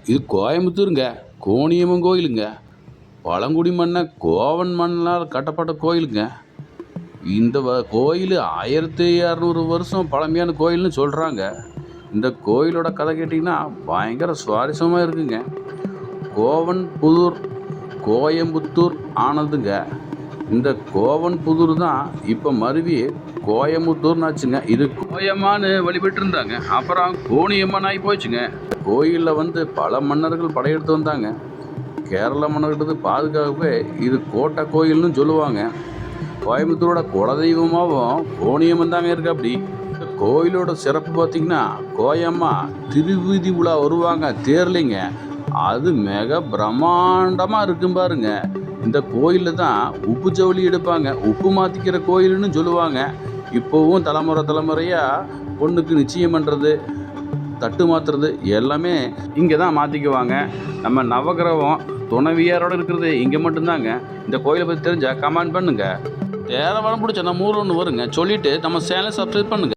இது கோயம்புத்தூருங்க. கோணியம்மன் கோயிலுங்க. பழங்குடி கோவன் மண்ணால் கட்டப்பட்ட கோயிலுங்க. இந்த கோயில் 1600 வருஷம் பழமையான கோயில்னு சொல்கிறாங்க. இந்த கோயிலோட கதை கேட்டிங்கன்னா பயங்கர சுவாரஸ்யமாக இருக்குங்க. கோவன் புதூர் கோயம்புத்தூர் ஆனதுங்க. இந்த கோவன் புதூர் தான் இப்போ மருவி கோயம்புத்தூர்னு ஆச்சுங்க. இது கோயம்மான்னு வழிபட்டு இருந்தாங்க. அப்புறம் கோணியம்மன் ஆகி போச்சுங்க. கோயிலில் பல மன்னர்கள் படையெடுத்து வந்தாங்க. கேரள மன்னர்கிட்ட பாதுகாக்கவே இது கோட்டை கோயில்னு சொல்லுவாங்க. கோயம்புத்தூரோட குலதெய்வமாகவும் கோணியம்மன் தாங்க இருக்கு. அப்படி இந்த கோயிலோட சிறப்பு பார்த்திங்கன்னா, கோயம்மா திருவீதி உலா வருவாங்க தேர்லிங்க. அது மிக பிரம்மாண்டமாக இருக்கும் பாருங்க. இந்த கோயிலில் தான் உப்பு ஜவுளி எடுப்பாங்க. உப்பு மாற்றிக்கிற கோயில்னு சொல்லுவாங்க. இப்போவும் தலைமுறையாக பொண்ணுக்கு நிச்சயம் பண்ணுறது, தட்டு மாற்றுறது எல்லாமே இங்கே தான் மாற்றிக்குவாங்க. நம்ம நவகிரகம் துணைவியாரோடு இருக்கிறது இங்கே மட்டும்தாங்க. இந்த கோயிலை பற்றி தெரிஞ்சால் கமெண்ட் பண்ணுங்கள். தேவை வரம் பிடிச்ச நம்ம ஊர் ஒன்று வருங்க. சொல்லிவிட்டு நம்ம சேனலை சப்ஸ்கிரைப் பண்ணுங்கள்.